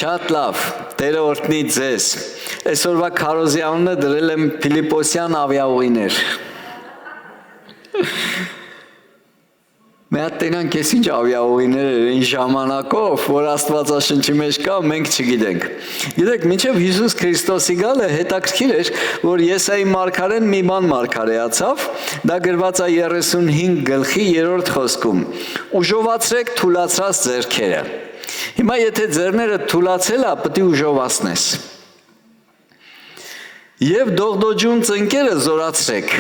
Շատ լավ, Տերը օրհնի ձեզ։ Այսօրվա քարոզի անունը դրել եմ Փիլիպոսյան ավիաուղիներ։ Մի հատ տենան քեզ ինչ ավիաուղիներ էր այն ժամանակով, որ Աստվածաշնչի մեջ կա, մենք չգիտենք։ Գիտեք, մինչև Հիսուս Քրիստոսի գալը հետաքրքիր էր, որ Եսայի մարգարեն մի բան մարգարեացավ, դա գրված է 35 գլխի 3-րդ խոսքում։ Ուժովացրեք թուլացրած ձեռքերը։ Հիմա եթե ձեռները թուլացել է, պետք է ուժովացնես։ Եվ դողդոջուն ծնկերը զորացրեք,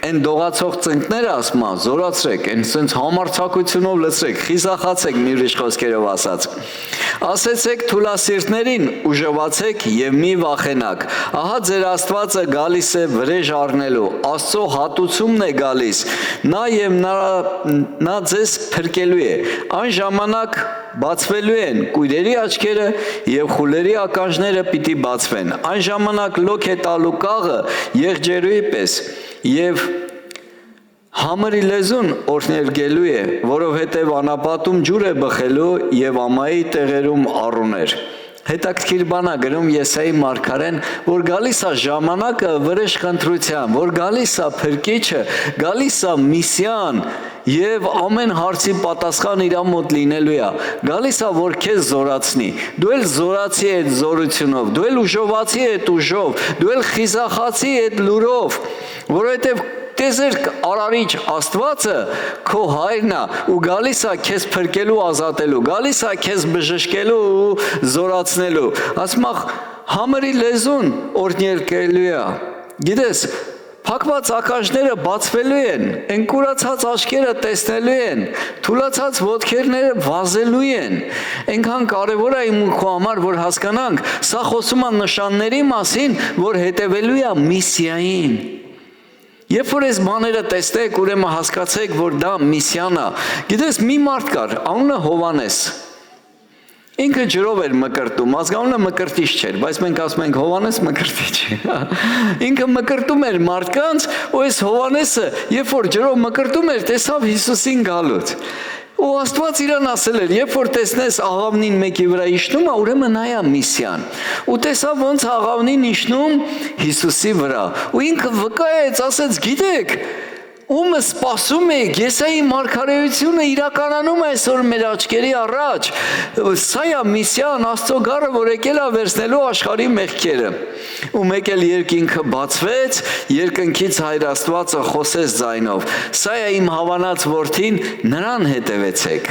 այն դողացող ծնկները ասма զորացրեք, այն սենց համարձակությունով լցրեք, խիզախացեք մի ուրիշ խոսքերով ասած։ Ասեցեք թուլասիրտներին, ուժովացեք եւ մի վախենաք։ Ահա ձեր Աստվածը գալիս է վրեժ առնելու, Աստծո հատուցումն է գալիս, նա եւ նա ձեզ փրկելու է։ Այն ժամանակ բացվելու են կույրերի աչքերը եւ խուլերի ականջները պիտի բացվեն։ Այն ժամանակ լոք է տալու կաղը եղջերուի պես եւ համրի լեզուն օրհներգելու է, որովհետեւ անապատում ջուր է բխելու եւ ամայի տեղերում առուներ։ Հետաքրքիր բան է գրում Եսայի մարգարեն, որ գալիս է ժամանակը վրեժ խնդրության, որ գալիս է փրկիչը, գալիս է միսիան եւ ամեն հարցի պատասխան իր մոտ լինելու է։ Գալիս է որ քեզ զորացնի։ Դու էլ զորացի այդ զորությունով, դու էլ ուժովացի այդ ուժով, դու էլ խիզախացի այդ լուրով, որովհետեւ Տեզերք արարիչ Աստվածը քո հայրն է ու գալիս է քեզ փրկելու, ազատելու, գալիս է քեզ բժշկելու ու զորացնելու։ Ասում է համրի լեզուն օրհներգելու է։ Գիտես, փակված ականջները բացվելու են, այն կուրացած աչքերը տեսնելու են, թուլացած ոտքերները վազելու են։ Այնքան կարևոր է իմ ու քո համար, որ հասկանանք, սա խոսում է նշանների մասին, որ հետևելու է միսիային։ Երբ որ այս բաները տեսնեք, ուրեմն հասկացեք, որ դա միսիան է։ Գիտես, մի մարդ կար, անունը Հովանես։ Ինքը ջրով էր մկրտում, ազգանունը մկրտիչ չէր, բայց մենք ասում ենք Հովանես մկրտիչ։ Ինքը մկրտում էր մարդկանց, ու այս Հովանեսը, երբ որ ջրով մկրտում էր, տեսավ Հիսուսին գալուց։ Ու Աստված իրան ասել էր, երբ որ տեսնես աղավնին մեկի վրա իջնում, ուրեմն նա է միսիան։ Ու տեսավ ոնց աղավնին իջնում Հիսուսի վրա։ Ու ինքը վկայեց, ասեց, գիտեք, ումը սպասում եք, Եսայի մարգարեությունը իրականանում է այսօր մեր աչքերի առաջ։ Սա է միսիան, Աստծո գառը, որ եկել է վերցնելու աշխարհի մեղքերը։ Ու մեկ էլ երկինքը բացվեց, երկնքից Հայր Աստվածը խոսեց ձայնով։ Սա է իմ հավանած որդին, նրան հետևեցեք։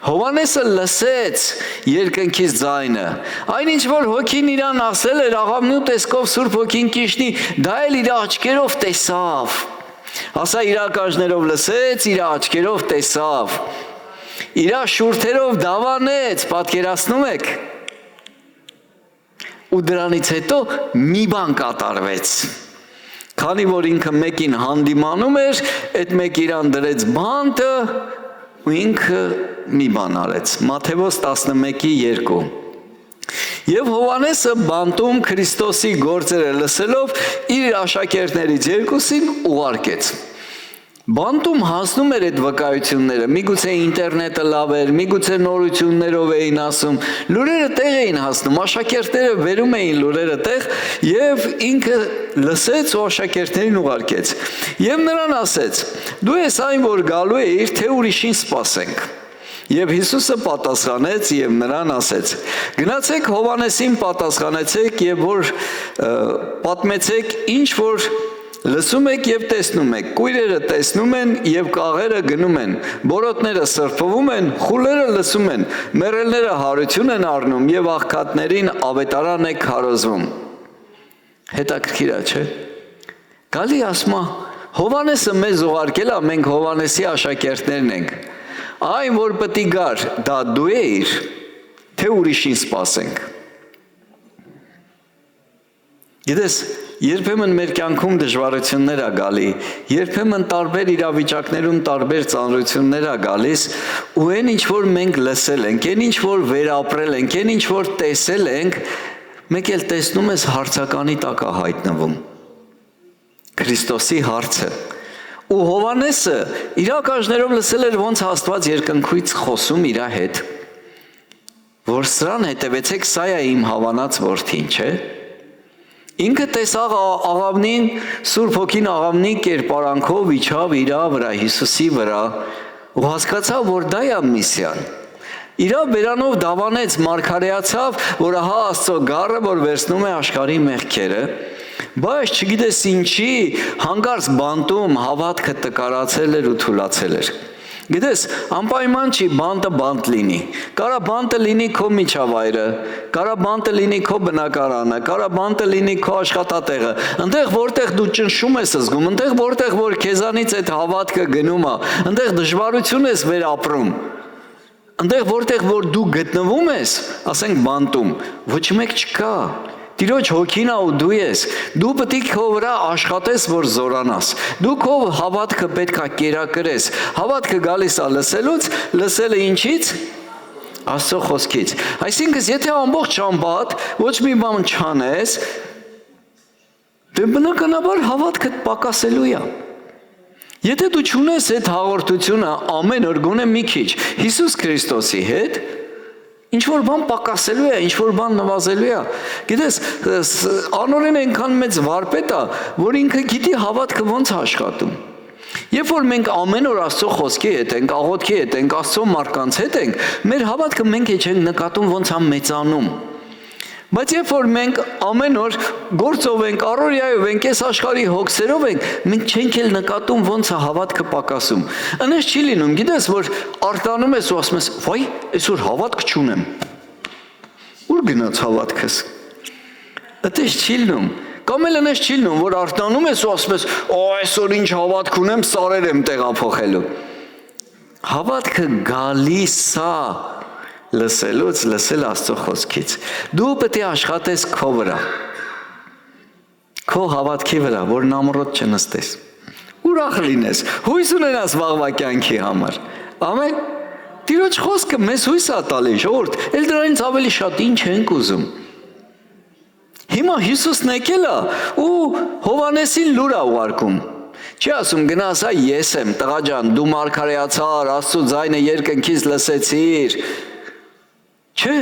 Հովանեսը լսեց երկնքից ձայնը։ Այնինչ որ հոգին իրան ասել էր, աղավնու տեսքով Սուրբ Հոգին կիջնի, դա էլ իր աչքերով տեսավ։ Ասա իր ականջներով լսեց, իր աչքերով տեսավ, իր շուրթերով դավանեց, պատկերացնում եք։ Ու դրանից հետո մի բան կատարվեց։ Քանի որ ինքը մեկին հանդիմանում էր, այդ մեկ իրան դրեց բանտը ու ինքը մի բան արեց։ Մատթեոս 11:2 Եվ Հովանեսը բանտում Քրիստոսի գործերը լսելով իր աշակերտներից երկուսին ուղարկեց։ Բանտում հասնում էր այդ վկայությունները, միգուցե ինտերնետը լավ էր, միգուցե նորություններով էին ասում, լուրերը տեղ էին հասնում, աշակերտները վերում էին լուրերը տեղ եւ ինքը լսեց ու աշակերտներին ուղարկեց։ Եվ նրան ասեց. դու ես այն, որ գալու էիր, թե ուրիշին սպասենք։ Եվ Հիսուսը պատասխանեց եւ նրան ասեց. գնացեք Հովանեսին պատասխանեցեք եւ որ պատմեցեք ինչ որ լսում եք եւ տեսնում եք, կույրերը տեսնում են եւ կաղերը գնում են, բորոտները սրբվում են, խուլերը լսում են, մեռելները հարություն են առնում եւ աղքատներին ավետարան է քարոզվում։ Հետաքրքիր է, չէ՞։ Գալի ասма Հովանեսը մեզ ուղարկել է, մենք Հովանեսի աշակերտներն ենք։ Այն որ պետք է գար, դա դու էիր, թե ուրիշին սպասենք։ Գիտես, երբեմն մեր կյանքում դժվարություններ է գալի, երբեմն տարբեր իրավիճակներում տարբեր ծանրություններ է գալիս, ու այն ինչ որ մենք լսել ենք, այն ինչ որ վերապրել ենք, այն ինչ որ տեսել ենք, մեկ էլ տեսնում ես հարցականի տակ է հայտնվում։ Քրիստոսի հարցը։ Ու Հովանեսը իր ականջներով լսել էր ոնց Աստված երկնքից խոսում իր հետ։ որ սրան հետևեցեք, սա է իմ հավանած որդին, չէ՞։ Ինքը տեսավ աղավնին, Սուրբ Հոգին աղավնի կերպարանքով իջավ իր վրա, Հիսուսի վրա, ու հասկացավ, որ դա է միսիան։ Իրա բերանով դավանեց, մարգարեացավ, որ ահա Աստծո գառը, որ վերցնում է աշխարհի մեղքերը, բայց չգիտես ինչի, հանկարծ բանտում հավատքը տկարացել էր ու թուլացել էր։ Գիտես, անպայման չի բանտը բանտ լինի, կարա բանտը լինի քո միջավայրը, կարա բանտը լինի քո բնակարանը, կարա բանտը լինի քո աշխատատեղը, այնտեղ որտեղ դու ճնշում ես զգում, այնտեղ որտեղ որ քեզանից այդ հավատքը գնում է, այնտեղ դժվարություն ես վերապրում, այնտեղ որտեղ որ դու գտնվում ես, ասենք բանտում, ոչ մեկ չկա, Տիրոջ հոգին ու դու ես, դու պետք է քո վրա աշխատես, որ զորանաս, դու քո հավատքը պետք է կերակրես, հավատքը գալիս է լսելուց, լսելը ինչից, Աստծո խոսքից, այսինքն եթե ամբողջ շաբաթ ոչ մի բան չանես, դե բնականաբար հավատքդ պակասելու է, եթե դու չունես այդ հաղորդությունը ամեն օր գոնե մի քիչ, Հիսուս Քրիստոսի հետ, ինչ-որ բան պակասելու է, ինչ-որ բան նվազելու է, գիտես, անորեն այնքան մեծ վարպետ է, որ ինքը գիտի հավատքը ոնց է աշխատում, երբ որ մենք ամեն օր Աստծո խոսքի հետ ենք, աղոթքի հետ ենք, Աստծո մարդկանց հետ ենք, մեր հավատքը մենք չենք նկատում ոնց է մեծանում, բայց երբ որ մենք ամեն օր գործով ենք, առօրյայով ենք, այս աշխարհի հոգսերով ենք, մենք չենք էլ նկատում ոնց է հավատքը պակասում, այնպես չի լինում, գիտես, որ արտանում ես ու ասում ես, վայ, այսօր հավատք չունեմ, ուր գնաց հավատքս, այդպես չի լինում, կամ էլ այնպես չի լինում, որ արտանում ես ու ասում ես, այսօր ինչ հավատք ունեմ, սարեր եմ տեղափոխելու, հավատքը գալիս է լսելուց, լսել Աստծո խոսքից, դու պետք է աշխատես քո վրա, քո հավատքի վրա, որ նամրոտ չնստես, ուրախ լինես, հույս ունենաս վաղվա կյանքի համար, ամեն, Տիրոջ խոսքը մեզ հույս է տալի, ժողովուրդ, էլ դրանից ավելի շատ ինչ ենք ուզում, հիմա Հիսուսն եկել է ու Հովհաննեսին լուր է ուղարկում, չի ասում գնաս ես եմ, տղա ջան, դու մարգարեացար, Աստծո ձայնը երկնքից լսեցիր, չէ,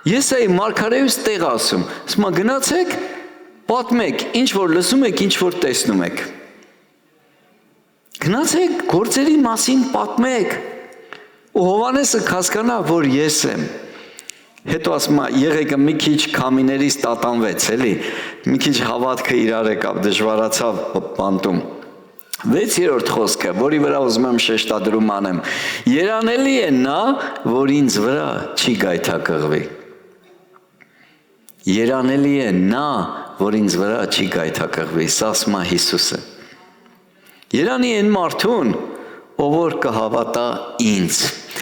ես էի մարգարեուց տեղ ասում, ասում գնացեք, պատմեք, ինչ որ լսում եք, ինչ որ տեսնում եք, գնացեք, գործերի մասին պատմեք, ու Հովհաննեսը հասկանա, որ ես եմ, հետո ասում եղեկը մի քիչ քամիներից տատանվեց, էլի, մի քիչ հավատքը իրար եկավ, դժվարացավ բանտում, 6-րդ խոսքը, որի վրա ուզում եմ շեշտադրում անեմ, երանելի է նա, որ ինձ վրա չի գայթակղվի, երանելի է նա, որ ինձ վրա չի գայթակղվի, սա ասում է Հիսուսը, երանի են մարդուն, ով որ կհավատա ինձ,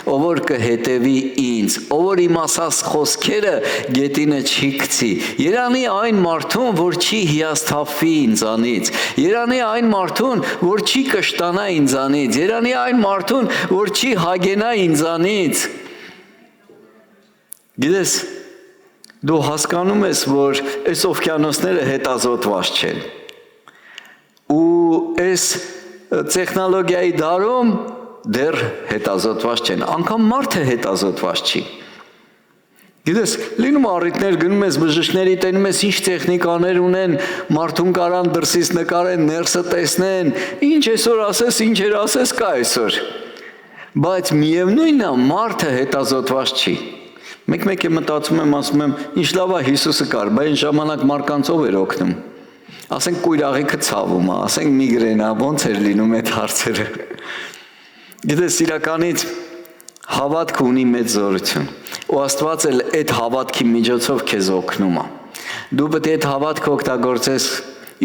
ով որ կհետևի ինձ, ով որ իմ ասած խոսքերը գետինը չի գցի, երանի այն մարդուն, որ չի հիասթափվի ինձանից, երանի այն մարդուն, որ չի կշտանա ինձանից, երանի այն մարդուն, որ չի հագենա ինձանից, գիտես, դու հասկանում ես, որ այս օվկիանոսները հետազոտված չեն, ու այս տեխնոլոգիայի դարում դեռ հետազոտված չեն, անգամ մարդը հետազոտված չի, գիտես, լինում առիթներ գնում ես բժիշկների տենում ես ինչ տեխնիկաներ ունեն, մարդուն կարան դրսից նկարեն, ներսը տեսնեն, ինչ այսօր ասես, ինչ էր ասես կա այսօր, բայց միևնույնն է մարդը հետազոտված չի, մեկ է մտածում եմ, ասում եմ, ինչ լավ է Հիսուսը կար, բայց այն ժամանակ մարդկանց ով էր օգնում, ասենք կույրաղիքը ցավում է, ասենք միգրենա, ոնց էր լինում այդ հարցերը, գիտես, իրականից հավատքը ունի մեծ զորություն, ու Աստված էլ այդ հավատքի միջոցով քեզ օգնում է, դու պետք է այդ հավատքը օգտագործես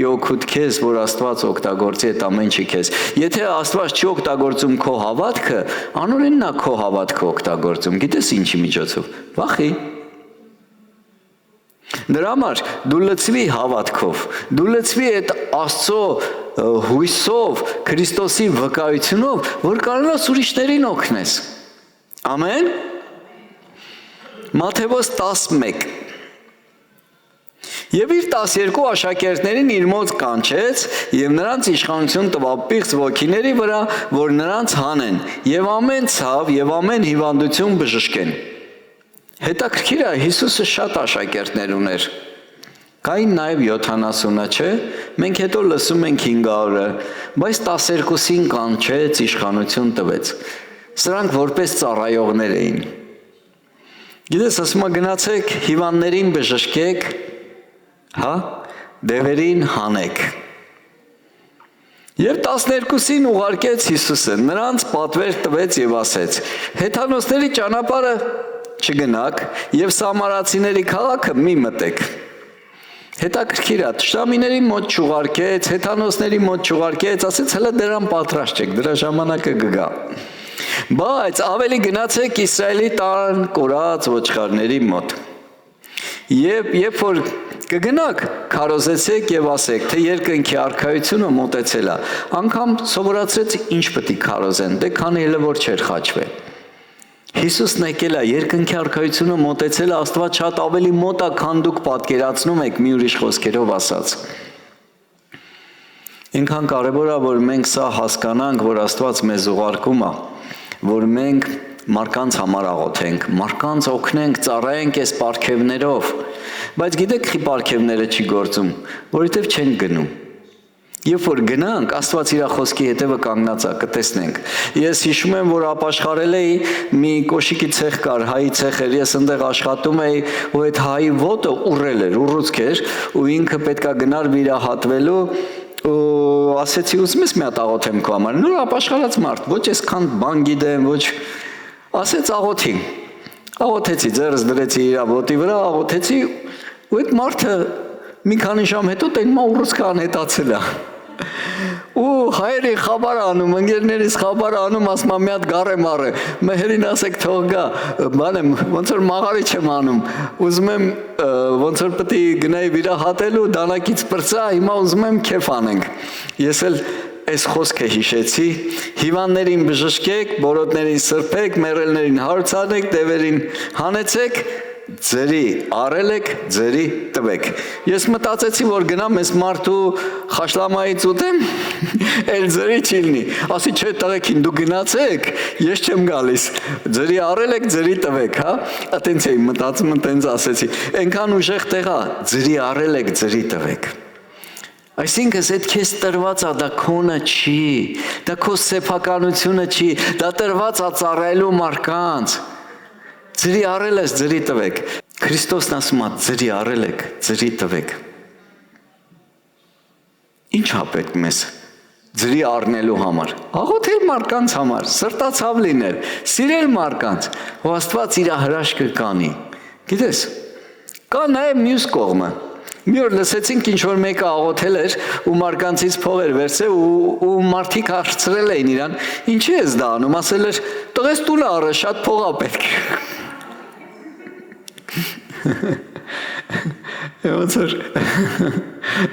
իօգուտ քեզ, որ Աստված օգտագործի այդ ամեն ինչը քեզ, եթե Աստված չի օգտագործում քո հավատքը, անօրենն է քո հավատքը օգտագործում, գիտես ինչի միջոցով, վախի, նրա համար դու լցվի հավատքով, դու լցվի այդ Աստծո հույսով, Քրիստոսի վկայությունով, որ կարողանաս ուրիշներին օգնես, ամեն, Մատթեոս 11, Եվ իր 12 աշակերտներին իր մոտ կանչեց և նրանց իշխանություն տվավ պիղծ ոգիների վրա, որ նրանց հանեն և ամեն ցավ և ամեն հիվանդություն բժշկեն։ Հետաքրքիր է, Հիսուսը շատ աշակերտներ ուներ։ Կային նաև 70-ը, չէ՞։ Մենք հետո լսում ենք 500-ը, բայց 12-ին կանչեց, իշխանություն տվեց։ Սրանք որպես ծառայողներ էին։ Գիտես, ասում եմ գնացեք հիվանդներին բժշկեք, հա, դևերին հանեք։ Եվ 12-ին ուղարկեց Հիսուսը, նրանց պատվեր տվեց եւ ասեց. հեթանոսների ճանապարհը չգնաք եւ սամարացիների քաղաքը մի մտեք։ Հետաքրքիր է, տշնամիների մոտ չուղարկեց, հեթանոսների մոտ չուղարկեց, ասեց հələ դրան պատրաստ չեք, դրա ժամանակը կգա։ Բայց ավելի գնացեք Իսրայելի տան կորած ոչխարների մոտ։ Եվ երբ որ կգնաք, քարոզեցեք եւ ասեք, թե երկնքի արքայությունը մոտեցել է։ Անգամ սովորացրեց ինչ պետք է քարոզեն, դե քանի էլ որ չէր խաչվել։ Հիսուսն եկել է, երկնքի արքայությունը մոտեցել է, Աստված շատ ավելի մոտ է, քան դուք պատկերացնում եք, մի ուրիշ խոսքերով ասած։ Ինքան կարևոր է, որ մենք սա հասկանանք, որ Աստված մեզ ուղարկում է, որ մենք մարդկանց համար աղոթենք, մարդկանց օգնենք, ծառայենք այս պարգևներով, բայց գիտեք, խի պարգևները չի գործում, որովհետև չեն գնում։ Երբ որ գնանք, Աստված իր խոսքի հետևը կանգնած է, կտեսնենք։ Ես հիշում եմ, որ ապաշխարել էի, մի կոշիկի ցեղ կար, հայի ցեղ էր, ես այնտեղ աշխատում էի, ու այդ հայի ոտը ուռել էր, ուռուցք էր, ու ինքը պետքա գնար վիրահատվելու, ու ասեցի, ուզում ես մի հատ աղոթեմ քո համար։ Նոր ապաշխարած մարդ, ոչ այսքան բան գիտեմ, ոչ, ասեց աղոթի։ Աղոթեցի, ձեռս դրեցի իր ոտի վրա, աղոթեցի, ու այդ մարդը մի քանի ժամ հետո տենմա ուռուցքը անհետացել է։ Ու հայերի խաբար անում, ընկերներից խաբար անում, ասում մի հատ գարեմ առը, մեհերին ասեք թող գա, բանեմ, ոնց որ մաղարի չեմ անում, ուզում եմ ոնց որ պետք է գնայի վիրահատելու, դանակից պրծա, հիմա ուզում եմ քեֆ անենք։ Ես էլ այս խոսքը հիշեցի, հիվանդներին բժշկեք, բորոտներին սրբեք, մեռելներին հարց անեք, դևերին հանեցեք, ձերի առել եք, ձերի տվեք։ Ես մտածեցի, որ գնամ այս մարդու խաշլամայից ուտեմ, էլ ձերի չի լինի։ Ասի չէ տղեկին դու գնացեք, ես չեմ գալիս։ Ձերի առել եք, ձերի տվեք, հա։ Այտենց էի մտածում, այտենց ասեցի։ Այնքան ուժեղ տեղ է, ձերի առել եք, ձերի տվեք։ Այսինքն այդ քեզ տրված է, դա քոնը չի, դա քո սեփականությունը չի, դա տրված է ծառայելու մարդկանց։ Ձերի առել ես, ձերի տվեք։ Քրիստոսն ասում է, ձերի առել եք, ձերի տվեք։ Ինչ է պետք մեզ ձերի առնելու համար։ Աղոթել մարդկանց համար, սրտացավ լինել, սիրել մարդկանց, ու Աստված իր հրաշքը կանի։ Գիտես, կա նաև մյուս կողմը։ Մի օր լսեցինք ինչ որ մեկը աղոթել էր ու մարդկանցից փող էր վերցրել ու մարդիկ հարցրել էին իրան, ինչի ես դա անում, ասել էր, տղես տուն առը, շատ փող է պետք։ Ոնց որ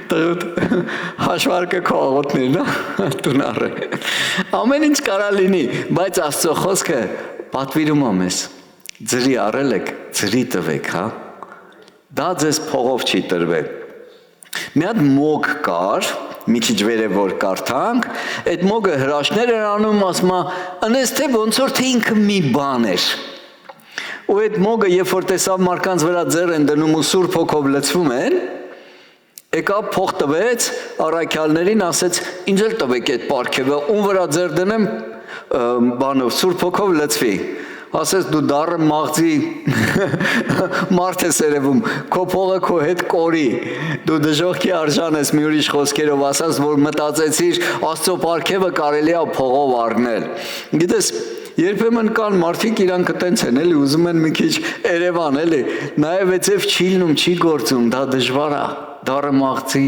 տղուտ հաշվարկը քո աղոթներն է, տուն առը։ Ամեն ինչ կարա լինի, բայց Աստծո խոսքը պատվիրում է մեզ։ Ձերի առել եք, ձերի տվեք, հա։ Դա ձեզ փողով չի տրվել։ Մի հատ մոգ կար, մի քիչ վերև որ կարդանք, այդ մոգը հրաշքներ էր անում, ասում է, անես թե ոնց որ թե ինքը մի բան էր։ Ու այդ մոգը երբ որ տեսավ մարդկանց վրա ձեռ են դնում ու Սուրբ Հոգով լցվում են, եկավ փող տվեց, առաքյալներին ասեց, ինձ էլ տվեք այդ պարգևը, ում վրա ձեռ դնեմ, բանով Սուրբ Հոգով լցվի։ Ասես դու դառը մաղձի մարդ ես երևում, քո փողը քո հետ կորի, դու դժոխքի արժան ես մի ուրիշ խոսքերով ասած, որ մտածեցիր Աստծո պարգևը կարելի է փողով առնել։ Գիտես, երբեմն կան մարդիկ իրանք տենց են, էլի ուզում են մի քիչ Երևան, էլի, նաև էցև չի լինում, չի գործում, դա դժվար է, դառը մաղձի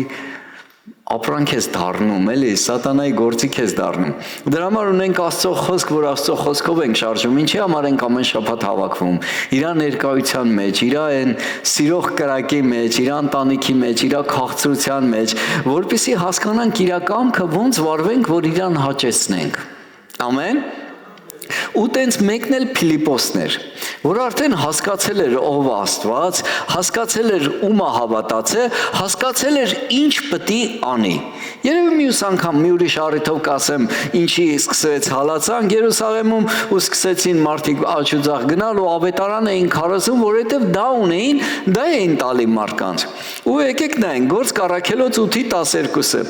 ապրանք ես դառնում, էլի, սատանայի գործիք ես դառնում։ Դրա համար ունենք Աստծո խոսք, որ Աստծո խոսքով ենք շարժում, ինչի համար ենք ամեն շաբաթ հավաքվում, իր ներկայության մեջ, իր այն սիրող կրակի մեջ, իր ընտանիքի մեջ, իր քաղցրության մեջ, որպեսզի հասկանանք իր կամքը ոնց վարվենք, որ իրան հաճեցնենք։ Ամեն։ Ու տենց մեկն էլ Փիլիպոսն էր, որ արդեն հասկացել էր ով Աստված, հասկացել էր ում է հավատացել, հասկացել էր ինչ պետք է անի։ Երևի մյուս անգամ մի ուրիշ առիթով կասեմ, ինչի սկսեց հալածանք Երուսաղեմում ու սկսեցին մարդիկ աչուձախ գնալ ու ավետարան էին քարոզում, որովհետև դա ունեին, դա էին տալի մարդկանց։ Ու եկեք նայենք Գործք Առաքելոց 8:12-ը։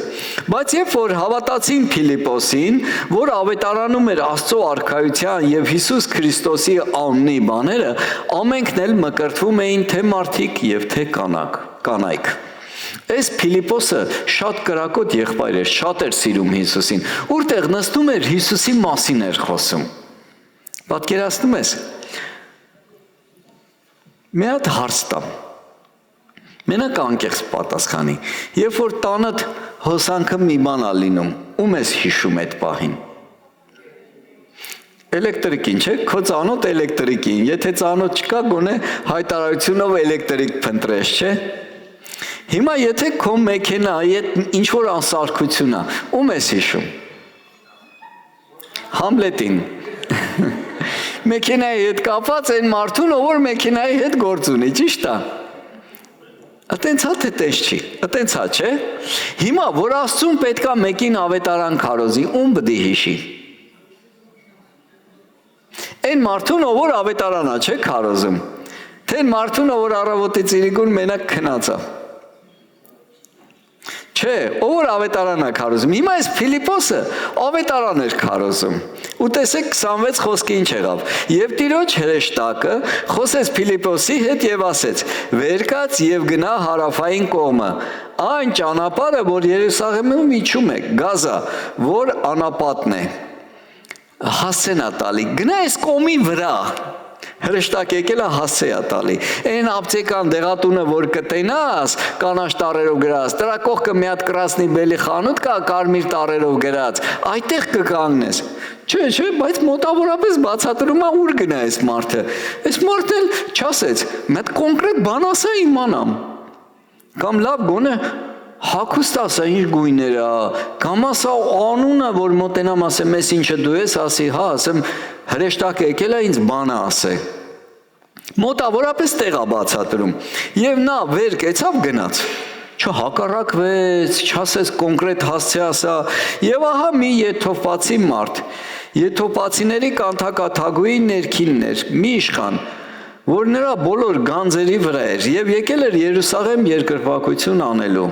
Բայց երբ որ հավատացին Փիլիպոսին, որ ավետարանում էր Աստծո արքայության եւ Հիսուս Քրիստոսի անունի բաները, ամենքն էլ մկրտվում էին թե մարդիկ եւ թե կանայք։ Այս Փիլիպոսը շատ կրակոտ եղբայր էր, շատ էր սիրում Հիսուսին, որտեղ նստում էր Հիսուսի մասին էր խոսում։ Պատկերացնում ես։ Մի հատ հարց տամ։ Մենակ անկեղծ պատասխանի։ Երբ որ տանդ հոսանքը մի բան ա լինում, ում ես հիշում այդ պահին։ Էլեկտրիկին, չէ՞, քո ծանոթ էլեկտրիկին, եթե ծանոթ չկա, գոնե հայտարարությունով էլեկտրիկ փնտրես, չէ՞։ Հիմա եթե քո մեքենայի հետ ինչ որ անսարքություն է, ում ես հիշում։ Համլետին։ Մեքենայի հետ կապված այն մարդուն, ով որ մեքենայի հետ գործ ունի, ճիշտ է։ Այտենց է թե տես չի, այտենց է, չէ։ Հիմա որ Աստծուն պետքա մեկին ավետարան քարոզի, ում պիտի հիշի։ Այն մարդուն, ով որ ավետարանա, չէ, քարոզում։ Թե այն մարդուն, ով որ առավոտից իրիկուն մենակ քնած է։ Չէ, ով որ ավետարան է քարոզում։ Հիմա այս Փիլիպոսը ավետարան էր քարոզում։ Ու տեսեք 26 խոսքը ինչ եղավ։ Եվ Տիրոջ հրեշտակը խոսեց Փիլիպոսի հետ եւ ասեց. «Վեր կաց եւ գնա հարավային կողմը, այն ճանապարհը, որ Երուսաղեմում իջում է, Գազա, որ անապատն է»։ Հասցեն է տալի։ Գնա այս կողմի վրա։ Հրեշտակ եկել է հասցե է տալի։ Այն ապտեկան դեղատունը, որ կտենաս, կանաչ տարերով գրած, դրա կողքը մի հատ կրասնի բելի խանութ կա, կարմիր տարերով գրած, այդտեղ կկանգնես։ Չէ, բայց մոտավորապես բացատրում է ուր գնա այս մարդը։ Այս մարդն էլ չասեց, մի հատ կոնկրետ բան ասա իմանամ։ Կամ լավ գոնե հագուստ ասա ինչ գույներ է, կամ ասա անունը, որ մոտենամ ասեմ, ես ինչը դու ես, ասի, հա, ասեմ, հրեշտակը եկել է ինձ բանը ասե։ Մոտավորապես տեղ է բացատրում։ Եվ նա վեր կեցավ գնաց։ Չհակառակվեց, չասեց կոնկրետ հասցե ասա, եւ ահա մի եթովպացի մարդ, եթովպացիների կանթակաթագուի ներքինն էր, մի իշխան, որ նրա բոլոր գանձերի վրա էր եւ եկել էր Երուսաղեմ երկրպագություն անելու։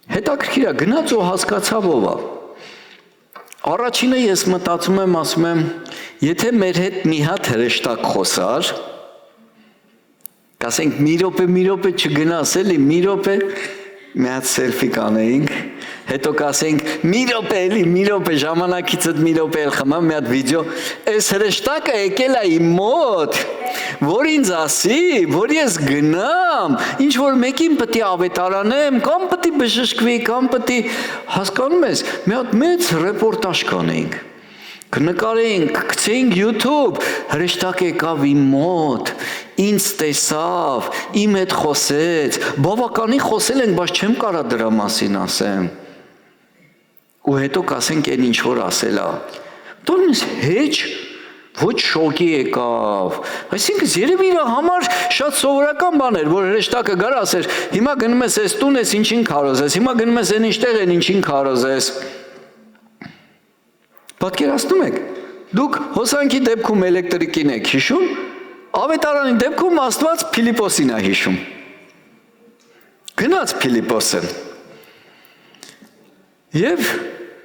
Հետաքրքիր է, գնաց ու հասկացավ ով է։ Առաջինը ես մտածում եմ, ասում եմ, եթե մեր հետ մի հատ հրեշտակ խոսար, կասենք մի րոպե չգնաս էլի, մի րոպե մի հատ սելֆի կանեինք, հետո կասենք մի րոպե ժամանակիցդ մի րոպե էլ խմամ, մի հատ վիդեո, այս հրեշտակը եկել է իմ մոտ, որ ինձ ասի, որ ես գնամ, ինչ որ մեկին պետք է ավետարանեմ, կամ պետք է բժշկվի, կամ պետք է, հասկանում ես, մի հատ մեծ ռեպորտաժ կանեինք, կնկարեինք, գցեինք YouTube, հրեշտակ եկավ իմ մոտ, ինձ տեսավ, իմ հետ խոսեց, բավականին խոսել ենք, բայց չեմ կարա դրա մասին ասեմ։ Ու հետո կասենք այն ինչ որ ասել է։ Դուրս հեչ ոչ շոկի եկավ։ Այսինքն երևի իր համար շատ սովորական բան էր, որ հրեշտակը գար ասեր, հիմա գնում ես այս տուն ես ինչին քարոզես, հիմա գնում ես այն ինչտեղ են ինչին քարոզես։ Պատկերացնում եք, դուք հոսանքի դեպքում էլեկտրիկին եք հիշում, ավետարանի դեպքում Աստված Փիլիպոսին է հիշում։ Գնաց Փիլիպոսը։ Եվ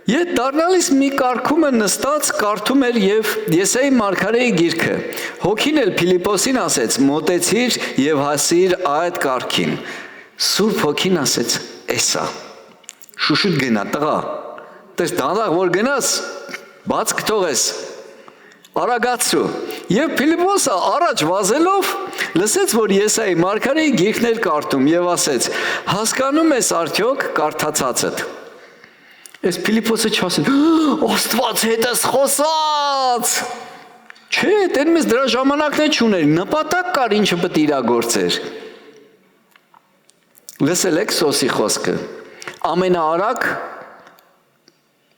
Ետ դառնալիս մի կարգումը նստած կարդում էր եւ Եսայի մարգարեի գիրքը։ Հոգին էլ Փիլիպոսին ասեց. «Մոտեցիր եւ հասիր այդ կարգին»։ Սուրբ Հոգին ասեց. «Էսա»։ Շուշուտ գնա տղա։ Տես դանդաղ որ գնաս, բաց կթողես։ Արագացու։ Եվ Փիլիպոսը առաջ վազելով լսեց, որ Եսայի մարգարեի գիրքն էր կարդում եւ ասեց. «Հասկանում ես արդյոք կարդացածդ»։ Այս Փիլիպոսը չասել, Աստված հետս խոսած։ Չէ, դեն մեզ դրա ժամանակն է չուներ, նպատակ կար ինչը պետք է իրագործեր։ Լսել եք Սոսի խոսքը։ Ամենաարագ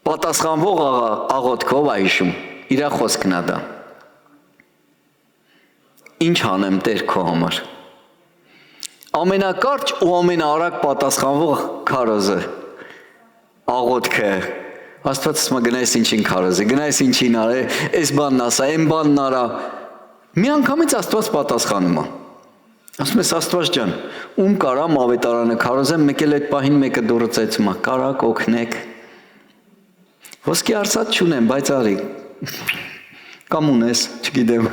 պատասխանվող աղոթքով է հիշում, իր խոսքն է դա։ Ինչ անեմ Տեր քո համար։ Ամենակարճ ու ամենաարագ պատասխանվող քարոզը։ աղոթքը, Աստված ասում է գնայս ինչին քարոզի, գնայս ինչին արի, այս բանն ասա, այն բանն արա։ Մի անգամից Աստված պատասխանում է։ Ասում ես Աստված ջան, ում կարամ ավետարանը քարոզեմ, մեկ էլ այդ պահին մեկը դուրը ծեծում է, կարակ օգնեք։ Ոսկի արծաթ չունեմ, բայց արի։ Կամ ունես, չգիտեմ։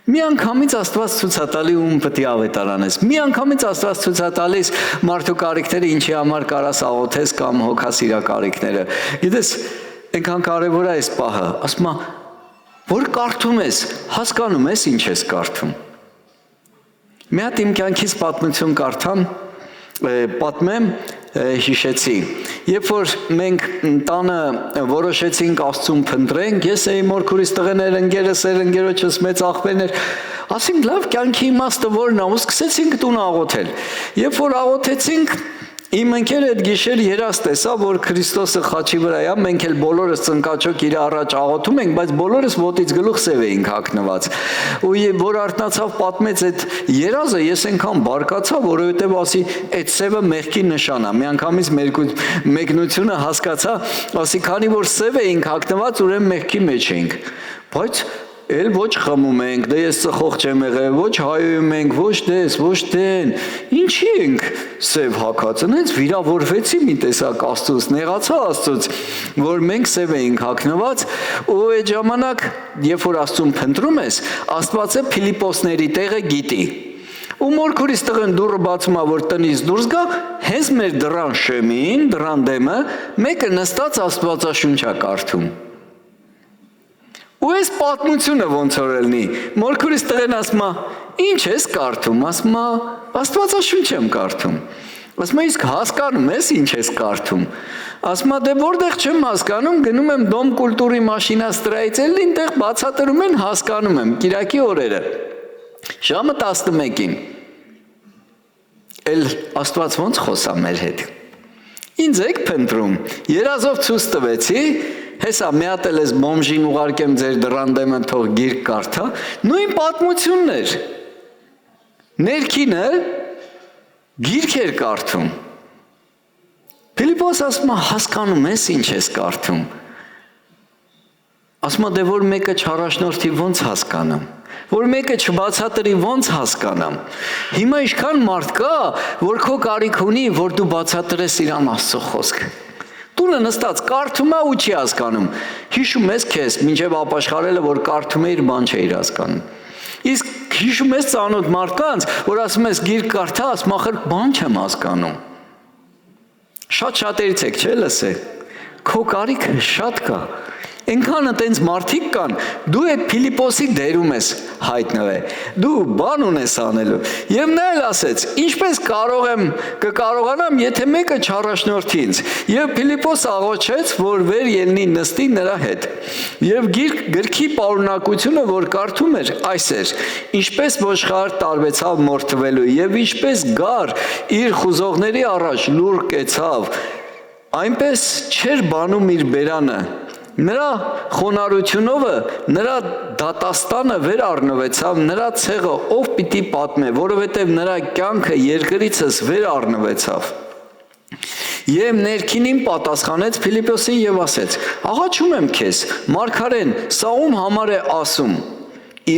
Մի անգամից Աստված ցույց է տալի ում պետք է ավետարանես։ Մի անգամից Աստված ցույց է տալիս մարդու կարիքները ինչի համար կարաս աղոթես կամ հոգաս իր կարիքները։ Գիտես, այնքան կարևոր է այս պահը։ Ասում է, որ կարդում ես, հասկանում ես ինչ ես կարդում։ Մի հատ իմ կյանքից պատմություն կարդամ, պատմեմ, հիշեցի։ Երբ որ մենք տանը որոշեցինք Աստծուն փնտրենք, ես էի մորքուրիս տղեներ, ընկերս էր, ընկերոջս մեծ աղբերներ, ասենք լավ կյանքի իմաստը որն է, ու սկսեցինք տուն աղոթել։ Երբ որ աղոթեցինք, իմ ընկերը այդ գիշեր երազ տեսա, որ Քրիստոսը խաչի վրա է, մենք էլ բոլորս ծնկաչոք իր առաջ աղոթում ենք, բայց բոլորս ոտից գլուխ սև էինք հագնված։ Ու որ արթնացավ պատմեց այդ երազը, ես այնքան բարկացա, որովհետև ասի այդ սևը մեղքի նշան է։ Միանգամից մեկնությունը հասկացա, ասի քանի որ սև էինք հագնված, ուրեմն մեղքի մեջ էինք։ Բայց էլ ոչ խմում ենք, դե ես ծխող չեմ եղել, ոչ հայոյում ենք, ոչ դես, ոչ դեն, ինչի ենք սև հագած, այնց վիրավորվեցի մի տեսակ Աստծուց, նեղացա Աստծուց, որ մենք սև էինք հագնված, ու այդ ժամանակ, երբ որ Աստծուն փնտրում ես, Աստվածը Փիլիպոսների տեղը գիտի, ու մորքուրիս տղեն դուռը բացում է, որ տնից դուրս գա, հենց մեր դռան շեմին, դռան դեմը, մեկը նստած Աստվածաշունչ է կարդում։ Ու այս պատմությունը ոնց որ ելնի, մորքուրիս տղեն ասում է, ինչ ես կարդում, ասում է, Աստվածաշունչ եմ կարդում, ասում է, իսկ հասկանում ես ինչ ես կարդում, ասում է, դե որտեղ չեմ հասկանում, գնում եմ Դոմ կուլտուրի մաշինաստրայից, այնտեղ բացատրում են, հասկանում եմ, կիրակի օրերը, ժամը 11-ին, էլ Աստված ոնց խոսա մեր հետ, ինձ եք փնտրում, երազով ցույց տվեցի, հեսա մի հատ էլ ես բոմժին ուղարկեմ ձեր դռան դեմը թող գիրք կարդա, նույն պատմությունն էր, ներքինը գիրք էր կարդում, Փիլիպոս ասում է հասկանում ես ինչ ես կարդում, ասում է դե որ մեկը չառաջնորդի ոնց հասկանամ, որ մեկը չբացատրի ոնց հասկանամ, հիմա ինչքան մարդ կա, որ քո կարիք ունի, որ դու բացատրես իրան Աստծո խոսքը, տունը նստած կարդում է ու չի հասկանում, հիշում ես քեզ, մինչև ապաշխարելը, որ կարդում էիր, բան չէիր հասկանում, իսկ հիշում ես ծանոթ մարդկանց, որ ասում ես գիրք կարդա, ասում ախր բան չեմ հասկանում, շատ շատերից եք չէ լսել, քո կարիքը շատ կա, Այնքան այտենց մարդիկ կան, դու այդ Փիլիպոսի դերում ես հայտնվել, դու բան ունես անելու, և նա էլ ասեց, ինչպես կկարողանամ, եթե մեկը չառաջնորդի ինձ, և Փիլիպոս աղոչեց, որ վեր ելնի նստի նրա հետ, և գրքի պարունակությունը, որ կարդում էր, այս էր, ինչպես ոչխար տարվեցավ մորթվելու, և ինչպես գար իր խուզողների առաջ լուր կեցավ, այնպես չէր բանում իր բերանը, Նրա խոնարհությունովը, նրա դատաստանը վեր առնվեցավ, նրա ցեղը ով պիտի պատմե, որովհետև նրա կյանքը երկրիցս վեր առնվեցավ։ Եվ ներքինին պատասխանեց Փիլիպոսին և ասեց. Աղաչում եմ քեզ, մարգարեն, սա ում համար է ասում,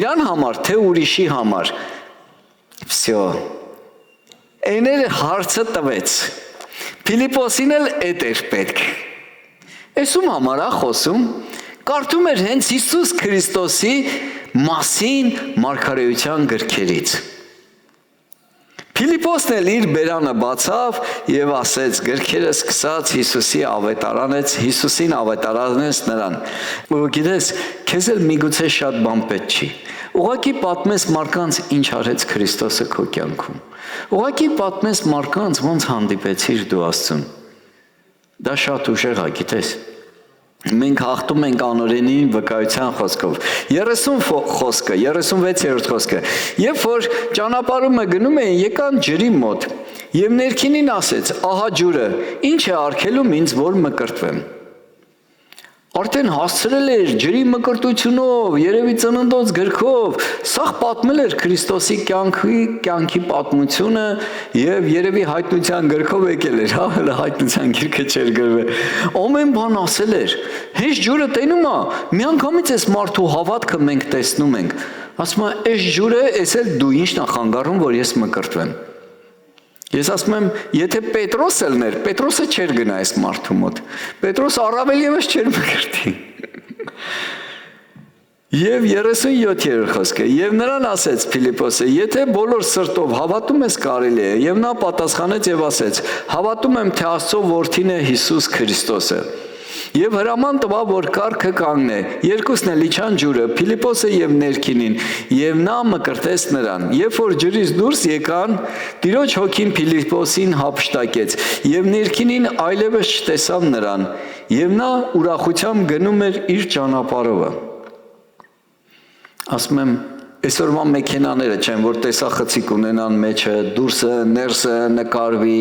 իրան համար, թե ուրիշի համար։ Վсё։ Էները հարցը տվեց։ Փիլիպոսին էլ էդ էր պետք։ Ես ում համար է խոսում, կարդում էր հենց Հիսուս Քրիստոսի մասին մարգարեության գրքերից։ Փիլիպոսն էլ իր բերանը բացավ և ասեց, գրքերը սկսած Հիսուսին ավետարանեց նրան։ Ու գիտես, քեզ էլ միգուցե շատ բան պետք չի։ Ուղղակի պատմես մարդկանց ինչ արեց Քրիստոսը քո կյանքում։ Ուղղակի պատմես մարդկանց ոնց հանդիպեցիր դու Աստծուն։ Դա շատ ուժեղ է, գիտես։ Մենք հաղթում ենք անօրենին վկայության խոսքով։ 30 խոսքը, 36-րդ խոսքը։ Երբ որ ճանապարհումը գնում էին, եկան ջրի մոտ, եւ ներքինին ասեց. «Ահա ջուրը, ինչ է արգելում ինձ, որ մկրտվեմ»։ Արդեն հասցրել էր ջրի մկրտությունով, երևի ծննդոց գրքով, սաղ պատմել էր Քրիստոսի կյանքի պատմությունը եւ երևի հայտնության գրքով եկել էր, հա, հələ հայտնության գիրքը չէր գրվել։ Ամեն բան ասել էր։ Հենց ջուրը տենում է, միանգամից էս մարդու հավատքը մենք տեսնում ենք։ Ասում է, այս ջուրը, էս էլ դու ի՞նչն է խանգարում, որ ես մկրտվեմ։ Ես ասում եմ, եթե Պետրոսը լներ, Պետրոսը չէր գնա այս մարդու մոտ։ Պետրոսը առավել ևս չէր մկրտի։ Եվ 37-րդ խոսքը, եւ նրան ասեց Փիլիպոսը, եթե բոլոր սրտով հավատում ես կարելի է, եւ նա պատասխանեց եւ ասեց, հավատում եմ, թե Աստծո որդին է Հիսուս Քրիստոսը։ Եվ հրաման տվա, որ կառքը կանգնե, երկուսն էլ իջան ջուրը, Փիլիպոսը եւ ներքինին, եւ նա մկրտեց նրան։ Երբ որ ջրից դուրս եկան, Տիրոջ հոգին Փիլիպոսին հափշտակեց, եւ ներքինին այլևս չտեսավ նրան, եւ նա ուրախությամբ գնում էր իր ճանապարհով։ Ասում եմ, այսօրվա մեքենաները չեն, որ տեսախցիկ ունենան մեջը, դուրսը, ներսը նկարվի,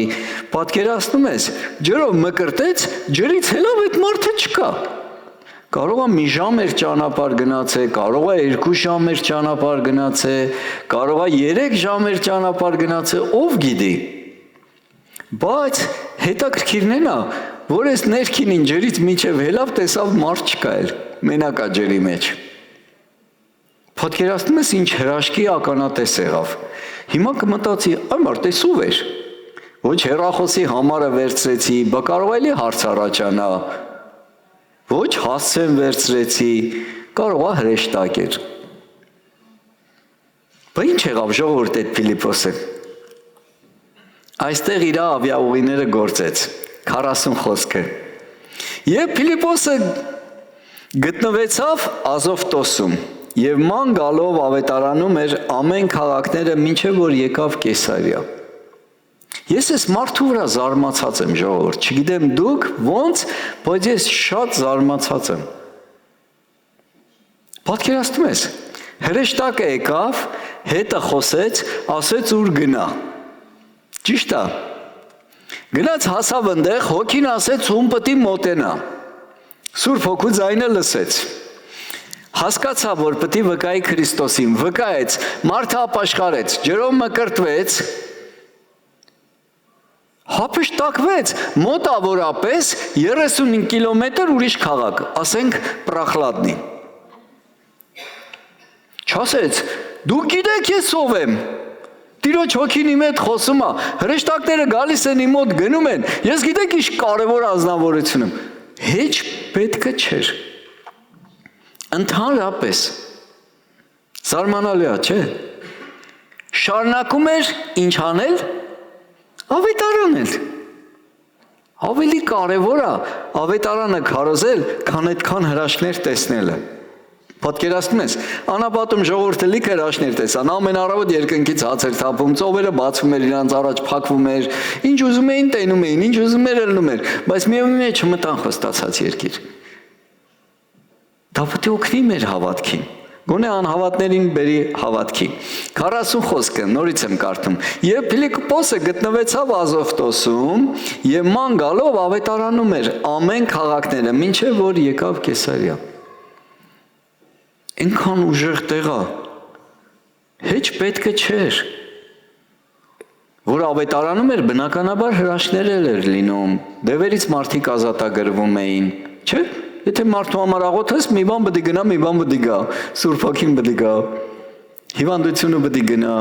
պատկերացնում ես, ջրով մկրտեց, ջրից հելավ այդ մարդը չկա։ Կարող է մի ժամ էր ճանապարհ գնացել, կարող է 2 ժամ էր ճանապարհ գնացել, կարող է 3 ժամ էր ճանապարհ գնացել, ով գիտի։ Բայց հետաքրքիրն է նա, որ այս ներքինին ջրից միջև հելավ տեսավ մարդ չկա էլ, մենակ է ջրի մեջ։ Պատկերացնում ես ինչ հրաշքի ականատես եղավ։ Հիմա կմտածի, այ մարդ էս ով էր։ Ոչ հեռախոսի համարը վերցրեցի, բա կարող էլի հարց առաջանա։ Ոչ հասցեն վերցրեցի, կարող է հրեշտակ էր։ Բա ինչ եղավ ժողովուրդ այդ Փիլիպոսը։ Այստեղ իր ավիաուղիները գործեց, 40 խոսքը։ Եվ Փիլիպոսը գտնվեցավ Ազովտոսում։ Եվ ման գալով ավետարանում էր ամեն քաղաքները, մինչև որ եկավ Կեսարիա։ Ես այս մարդու վրա զարմացած եմ, ժողովուրդ, չգիտեմ դուք ոնց, բայց ես շատ զարմացած եմ։ Պատկերացնում ես, հրեշտակը եկավ, հետը խոսեց, ասեց ուր գնա։ Ճիշտ է։ Գնաց հասավ այնտեղ, հոգին ասեց ում պետք է մոտենա։ Սուրբ Հոգու ձայնը լսեց։ Հասկացա, որ պետք է վկայի Քրիստոսին, վկայեց, մարդը ապաշխարեց, ջրով մկրտվեց, հափշտակվեց, մոտավորապես 35 կիլոմետր ուրիշ քաղաք, ասենք Պրախլադնի։ Չասեց, դուք գիտեք ես ով եմ, Տիրոջ հոգին իմ հետ խոսում է, հրեշտակները գալիս են իմ մոտ գնում են, ես գիտեք ինչ կարևոր ազնվորություն եմ, հեչ պետքը չէր։ Ընդհանրապես, զարմանալի է, չէ՞։ Շարունակում էր ինչ անել, ավետարանել։ Ավելի կարևոր է ավետարանը քարոզել, քան այդքան հրաշքներ տեսնելը։ Պատկերացնում ես, անապատում ժողովուրդը լիքը հրաշքներ տեսան, ամեն առավոտ երկնքից հաց էր թափում, ծովերը բացվում էր իրանց առաջ, փակվում էր, ինչ ուզում էին տենում էին, ինչ ուզում էր ելնում էր, բայց միևնույն է չմտան խոստացած երկիր։ Դա պետք է օգնի մեր հավատքին, գոնե անհավատներին բերի հավատքի։ 40 խոսքը, նորից եմ կարդում։ Եվ Փիլիպոսը գտնվեցավ Ազովտոսում եւ ման գալով ավետարանում էր ամեն քաղաքները, մինչև որ եկավ Կեսարիա։ Այնքան ուժեղ տեղ է, հեչ պետքը չէր, որ ավետարանում էր, բնականաբար հրաշքներ էր լինում, դևերից մարդիկ ազատագրվում էին, չէ՞։ Եթե մարդու համար աղոթես, մի բան պետք է գնա, մի բան պետք է գա, Սուրբ Հոգին պետք է գա, հիվանդությունը պետք է գնա,